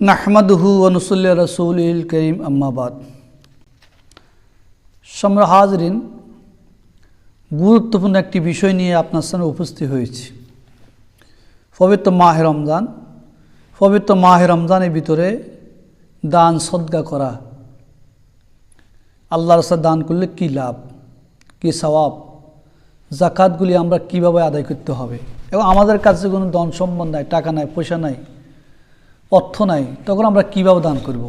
নাহমাদুহু ওয়া নুসাল্লি আলা রাসূলিল কারীম আম্মা বাদ। সম্মানিত হাজরিন, গুরুত্বপূর্ণ একটি বিষয় নিয়ে আপনার সামনে উপস্থিত হয়েছি। পবিত্র মাহে রমজানের ভিতরে দান সদকা করা, আল্লাহর রাস্তায় দান করলে কি লাভ, কি সওয়াব, যাকাতগুলি আমরা কিভাবে আদায় করতে হবে, এবং আমাদের কাছে কোনো ধন সম্পদ নাই, টাকা নাই, পয়সা নাই, অর্থ নাই, তখন আমরা কীভাবে দান করব,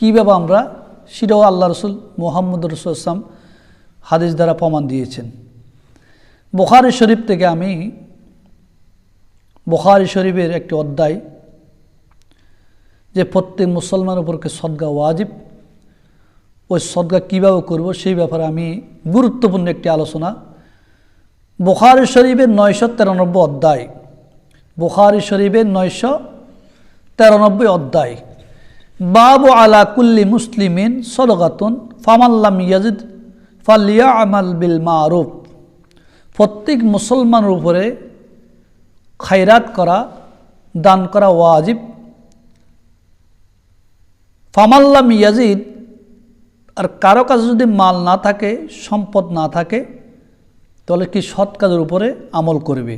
কীভাবে আমরা, সেটাও আল্লাহ রসুল মুহাম্মদ রাসূলুল্লাহ সাল্লাল্লাহু আলাইহি ওয়াসাল্লাম হাদিস দ্বারা প্রমাণ দিয়েছেন। বুখারী শরীফ থেকে আমি বুখারী শরীফের একটি অধ্যায়, যে প্রত্যেক মুসলমানের উপরকে সদকা ওয়াজিব, ওই সদকা কীভাবে করব সেই ব্যাপারে আমি গুরুত্বপূর্ণ একটি আলোচনা। বুখারী শরীফের 993 অধ্যায়, বুখারী শরীফের 993 অধ্যায়, বাবু আলা কুল্লি মুসলিমিন সদকাতুন ফামান লাম ইয়াজিদ ফালিয়ামাল বিল মারুফ। প্রত্যেক মুসলমানের উপরে খায়রাত করা, দান করা ওয়াজিব। ফামান লাম ইয়াজিদ, আর কারো কাছে যদি মাল না থাকে, সম্পদ না থাকে, তাহলে কি সৎ কাজের উপরে আমল করবে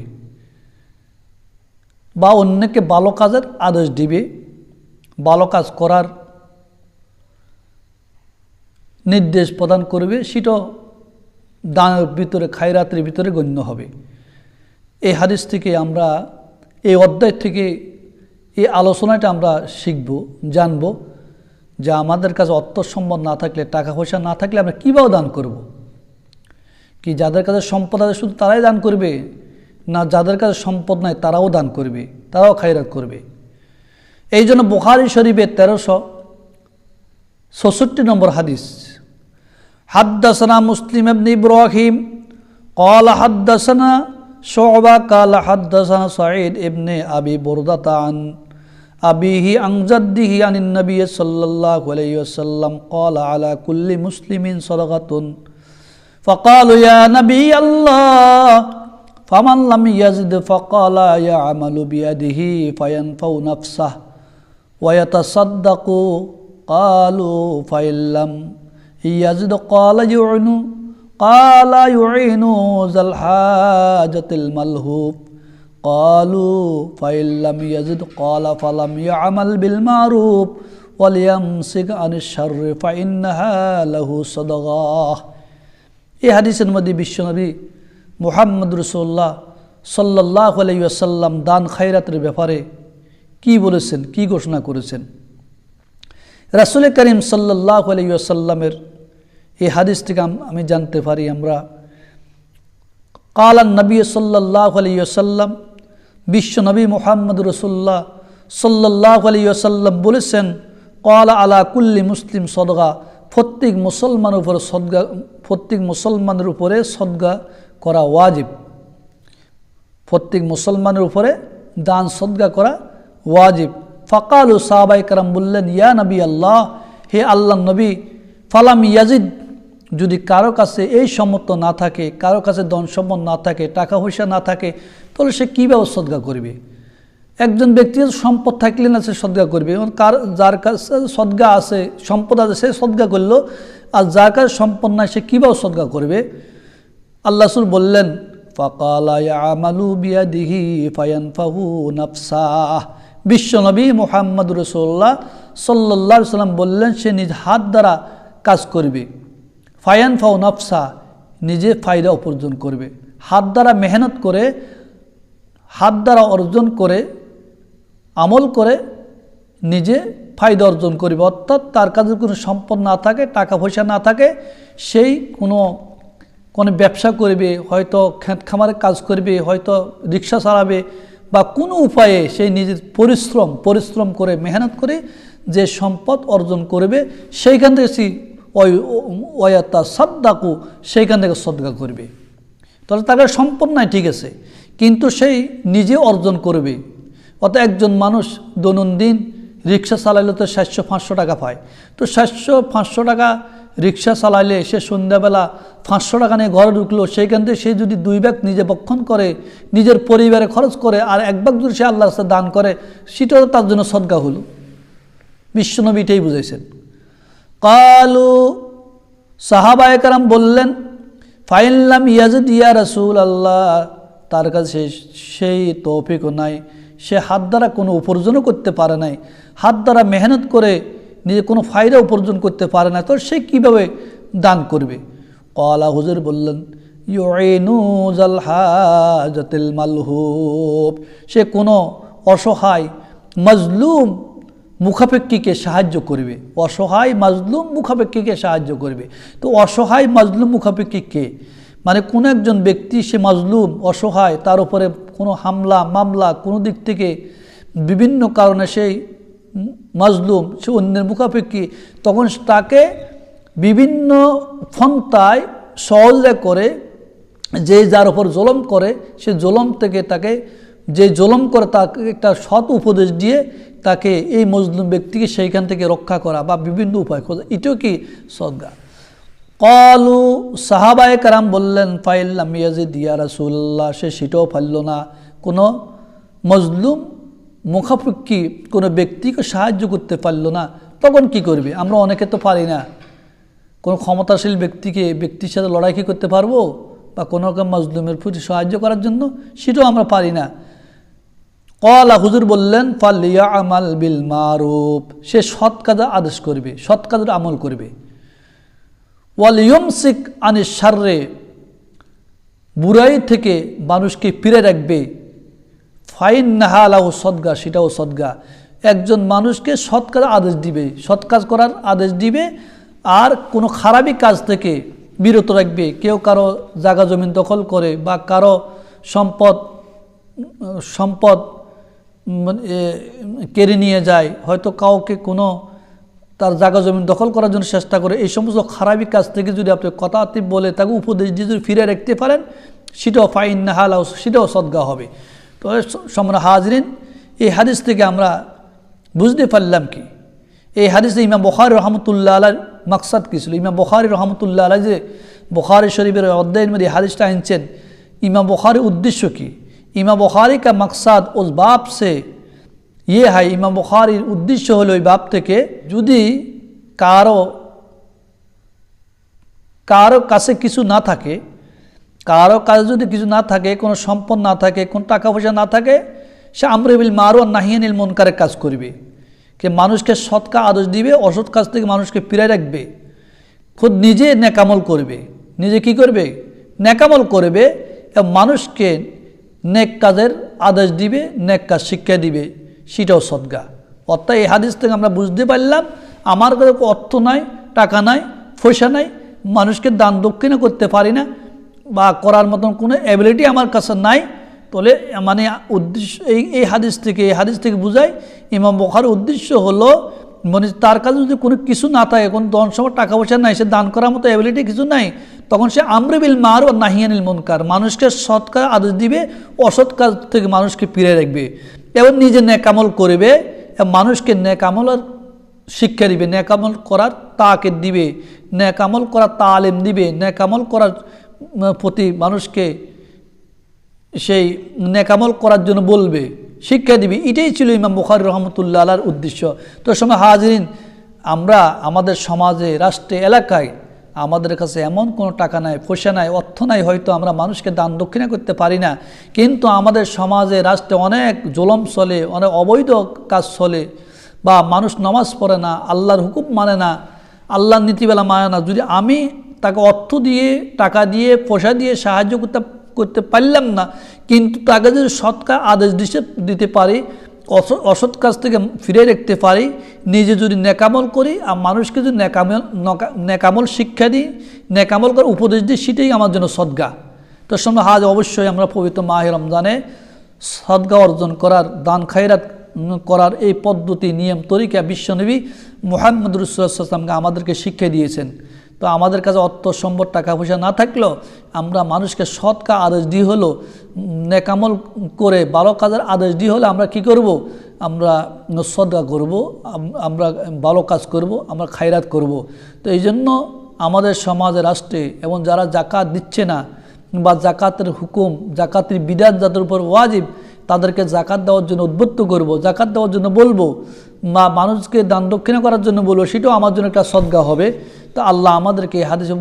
বা অন্যকে ভালো কাজের আদেশ দিবে, ভালো কাজ করার নির্দেশ প্রদান করবে, সেটাও দানের ভিতরে, খায়রাতের ভিতরে গণ্য হবে। এই হাদিস থেকে আমরা, এই অধ্যায় থেকে এই আলোচনাটা আমরা শিখব, জানব যে আমাদের কাছে অর্থ সম্পদ না থাকলে, টাকা পয়সা না থাকলে আমরা কীভাবে দান করব। কি যাদের কাছে সম্পদ আছে শুধু তারাই দান করবে, না যাদের কাছে সম্পদ নাই তারাও দান করবে, তারাও খায়রাত করবে। এই জন্য বুখারী শরীফের 1366 নম্বর হাদিস, হাদ্দাসানা মুসলিম ইবনে ইব্রাহিম قال حدثنا شعبة قال حدثنا سعيد ابن أبي بردة عن أبيه عن جده عن النبي صلى الله عليه وسلم قال على كل مسلم صدقة فقالوا يا نبي الله فمن لم يزد فقال يعمل بيده فينفع نفسه ويتصدق قالوا فإن لم يزد قال يعين ذا الحاجة الملهوف قالوا فإن لم يزد قال فلم يعمل بالمعروف وليمسك عن الشر فإنها له صدقة। এই হাদিসের মধ্যে বিশ্বনবী মুহাম্মদ রাসূলুল্লাহ সাল্লাল্লাহু আলাইহি ওয়াসাল্লাম দান খায়রাতের ব্যাপারে কি বলেছেন, কি ঘোষণা করেছেন। রাসূল করিম সাল্লাল্লাহু আলাইহি ওয়াসাল্লামের এই হাদিস থেকে আমি জানতে পারি, আমরা কালান নবী সাল্লাল্লাহু আলাইহি ওয়াসাল্লাম, বিশ্বনবী মুহাম্মদ রাসূলুল্লাহ সাল্লাল্লাহু আলাইহি ওয়াসাল্লাম বলেছেন, ক্বালা আলা কুল্লি মুসলিম সদকা, প্রত্যেক মুসলমানের উপরে সদকা করা ওয়াজিব, প্রত্যেক মুসলমানের উপরে দান সদকা করা ওয়াজিব। ফাকালু, সাহাবায়ে কেরাম বললেন, ইয়া নবী আল্লাহ, হে আল্লাহর নবী, ফালাম ইয়াজিদ, যদি কারো কাছে এই সামর্থ্য না থাকে, কারো কাছে ধন সম্পদ না থাকে, টাকা পয়সা না থাকে, তাহলে সে কীভাবে সদকা করবে। একজন ব্যক্তির সম্পদ থাকলে না সে সদকা করবে, যার কাছে সদকা আছে, সম্পদ আছে, সে সদকা করলো, আর যার কাছে সম্পদ নাই সে কীভাবে সদকা করবে। আল্লাহ রাসূল বললেন, ফাকালা ইয়ামালু বিয়াদিহি ফায়ানফাহু নাফসাহ। বিশ্বনবী মুহাম্মদ রাসূলুল্লাহ সাল্লাল্লাহু আলাইহি ওয়াসাল্লাম বললেন, সে নিজ হাত দ্বারা কাজ করবে, ফায়ানফাহু নাফসা, নিজে ফায়দা উপার্জন করবে, হাত দ্বারা মেহনত করে, হাত দ্বারা অর্জন করে, আমল করে নিজে ফায়দা অর্জন করবে। অর্থাৎ তার কাছে কোনো সম্পদ না থাকে, টাকা পয়সা না থাকে, সেই কোনো ব্যবসা করবে, হয়তো ক্ষেত খামারে কাজ করবে, হয়তো রিক্সা চালাবে, বা কোনো উপায়ে সেই নিজের পরিশ্রম করে, মেহনত করে যে সম্পদ অর্জন করবে, সেইখান থেকে ওয়ায়াতা সাদ্দাকু, সেইখান থেকে সদকা করবে। তাহলে তার কাছে সম্পদ নাই, ঠিক আছে, কিন্তু সেই নিজে অর্জন করবে। অর্থাৎ একজন মানুষ দৈনন্দিন রিক্সা চালাইলে তো 700-500 টাকা পায়, তো 700-500 টাকা রিক্সা চালাইলে সে সন্ধ্যাবেলা 500 টাকা নিয়ে ঘরে ঢুকলো, সেইখান থেকে সে যদি 2 ভাগ নিজে ভক্ষণ করে, নিজের পরিবারে খরচ করে, আর 1 ভাগ যদি সে আল্লাহর রাস্তায় দান করে, সেটাও তার জন্য সদকা হলো। বিশ্বনবী এটাই বুঝাইছেন। কালু, সাহাবায়ে কেরাম বললেন, ফাইনলাম ইয়াজিদ ইয়া রাসূলুল্লাহ, তার কাছে সেই তৌফিকও নাই, সে হাত দ্বারা কোনো উপার্জনও করতে পারে নাই, হাত দ্বারা মেহনত করে নিজে কোনো ফায়দা উপার্জন করতে পারে না, তো সে কীভাবে দান করবে? ক্বালা, হুজুর বললেন, ইউইনু জাল হাজাতিল মালহুব, সে কোনো অসহায় মাজলুম মুখাপেক্ষীকে সাহায্য করবে। অসহায় মাজলুম মুখাপেক্ষীকে সাহায্য করবে। তো অসহায় মাজলুম মুখাপেক্ষী কে? মানে কোনো একজন ব্যক্তি, সে মাজলুম অসহায়, তার উপরে কোনো হামলা মামলা কোনো দিক থেকে বিভিন্ন কারণে সেই মাজলুম, সে অন্যের মুখাপেক্ষী, তখন তাকে বিভিন্ন ফন্তায় সহজে করে, যে যার উপর জুলুম করে সে জুলুম থেকে তাকে, যে জুলুম করে তাকে একটা সৎ উপদেশ দিয়ে তাকে, এই মজলুম ব্যক্তিকে সেইখান থেকে রক্ষা করা বা বিভিন্ন উপায় খোঁজা, এটাও কি সদকা? ক্বালু, সাহাবায়ে কেরাম বললেন, ফাইল্লাম ইয়াজিদ ইয়া রাসূলুল্লাহ, সে সেটাও পারল না, কোনো মজলুম মুখাপেক্ষী কোনো ব্যক্তিকে সাহায্য করতে পারল না, তখন কি করবে? আমরা অনেকে তো পারি না, কোনো ক্ষমতাশীল ব্যক্তির সাথে লড়াই কি করতে পারবো, বা কোনো রকম মজলুমের প্রতি সাহায্য করার জন্য, সেটাও আমরা পারি না। ক্বালা, হুজুর বললেন, ফালিয়ামাল বিল মারুফ, সে সৎ কাজের আদেশ করবে, সৎ কাজের আমল করবে। ওয়াল ইউমসিক আনিশ শাররে, বুরাই থেকে মানুষকে ফিরে রাখবে। ফাইন্নাহা লাহু সদকা, সেটাও সদকা। একজন মানুষকে সৎ কাজের আদেশ দিবে, সৎ কাজ করার আদেশ দিবে, আর কোনো খারাপি কাজ থেকে বিরত রাখবে। কেউ কারো জায়গা জমিন দখল করে বা কারো সম্পদ কেড়ে নিয়ে যায়, হয়তো কাউকে কোনো তার জায়গা জমিন দখল করার জন্য চেষ্টা করে, এই সমস্ত খারাপি কাজ থেকে যদি আপনি কথাবার্তা বলে তাকে উপদেশ দিয়ে যদি ফিরে রাখতে পারেন, সেটাও ফাইন্নাহা লাহু, সেটাও সদকা হবে। তো সম্মানিত হাজরিন, এই হাদিস থেকে আমরা বুঝতে পারলাম কি, এই হাদিসে ইমাম বুখারী রহমতুল্লাহ আলাইহির মাকসাদ কী ছিল? ইমাম বুখারী রহমতুল্লাহ আলাইহি যে বুখারী শরীফের অধ্যায়ের মধ্যে হাদিসটা আনছেন, इमाम बुखारी उद्देश्य की, इमाम बुखारी का मकसद उस बाप से ये है, इमाम बुखारी उद्देश्य हलो এই বাপ থেকে যদি কারো কাছে কিছু না থাকে, কারো কাছে যদি কিছু না থাকে, কোনো সম্পদ না থাকে, কোনো টাকা পয়সা না থাকে, সে আমর বিল মারুফ ওয়া নাহি আনিল মুনকারের কাজ করবে, কে মানুষকে সৎ কাজ আদেশ দিবে, অসৎ কাজ থেকে মানুষকে ফিরিয়ে রাখবে, খুদ নিজে নেকামল করবে, নিজে কি করবে? নেকামল করবে, এবং মানুষকে নেক কাজের আদেশ দিবে, নেক কাজ শিক্ষা দিবে, সেটাও সদকা। অর্থাৎ এই হাদিস থেকে আমরা বুঝতে পারলাম, আমার কাছে অর্থ নাই, টাকা নাই, পয়সা নাই, মানুষকে দান দক্ষিণা করতে পারি না, বা করার মতন কোনো অ্যাবিলিটি আমার কাছে নাই, তাহলে মানে উদ্দেশ্য এই হাদিস থেকে বোঝায় ইমাম বুখারীর উদ্দেশ্য হলো, মানে তার কাছে যদি কোনো কিছু না থাকে, কোনো ধন সম্পদ টাকা পয়সা নাই, সে দান করার মতো অ্যাবিলিটি কিছু নাই, তখন সে আমর বিল মারুফ ওয়া নাহি আনিল মুনকার, মানুষকে সৎ কাজ আদেশ দিবে, অসৎ কাজ থেকে মানুষকে ফিরিয়ে রাখবে, এবং নিজে নেকামল করবে, এবং মানুষকে নেকামলের শিক্ষা দিবে, নেকামল করার তাকিদ দিবে, নেকামল করার তালিম দিবে, নেকামল করার প্রতি মানুষকে সেই নেকামল করার জন্য বলবে, শিক্ষা দিবে। এটাই ছিল ইমাম বুখারী রহমতুল্লাহ আলাইহির উদ্দেশ্য। তো সময় হাজিরিন, আমরা আমাদের সমাজে, রাষ্ট্রে, এলাকায় আমাদের কাছে এমন কোনো টাকা নাই, পয়সা নাই, অর্থ নাই, হয়তো আমরা মানুষকে দান দক্ষিণা করতে পারি না, কিন্তু আমাদের সমাজে, রাষ্ট্রে অনেক জুলুম চলে, অনেক অবৈধ কাজ চলে, বা মানুষ নামাজ পড়ে না, আল্লাহর হুকুম মানে না, আল্লাহর নীতিবেলা মানে না, যদি আমি তাকে অর্থ দিয়ে, টাকা দিয়ে, পয়সা দিয়ে সাহায্য করতে পারলাম না, কিন্তু তাকে যদি সৎ কাজ আদেশ দিতে পারি, অসৎ কাজ থেকে ফিরে রাখতে পারি, নিজে যদি নেকামল করি, আর মানুষকে যদি নেকামল শিক্ষা দিই, নেকামল করার উপদেশ দিই, সেটাই আমার জন্য সদকা। তো সামনে আজ অবশ্যই আমরা পবিত্র মাহে রমজানে সদকা অর্জন করার, দান খায়রাত করার এই পদ্ধতি, নিয়ম, তরিকা বিশ্বনবী মুহাম্মদ রাসূলুল্লাহ সাল্লাল্লাহু আলাইহি ওয়াসাল্লাম আমাদেরকে শিক্ষা দিয়েছেন। তো আমাদের কাছে অর্থ সম্পদ টাকা পয়সা না থাকলেও আমরা মানুষকে সৎ কাজ আদেশ দিয়ে হলো, নেকামল করে ভালো কাজের আদেশ দিয়ে হলে আমরা কি করব? আমরা সদকা করব, আমরা ভালো কাজ করব, আমরা খায়রাত করব। তো এই জন্য আমাদের সমাজে, রাষ্ট্রে, এবং যারা জাকাত দিচ্ছে না, বা জাকাতের হুকুম, জাকাতের বিধান যাদের উপর ওয়াজিব, তাদেরকে জাকাত দেওয়ার জন্য উদ্বুদ্ধ করব, জাকাত দেওয়ার জন্য বলবো, মানুষকে দান দক্ষিণা করার জন্য বলবো, সেটাও আমার জন্য একটা সদকা হবে। তা আল্লাহ আমাদেরকে এই হাদিসে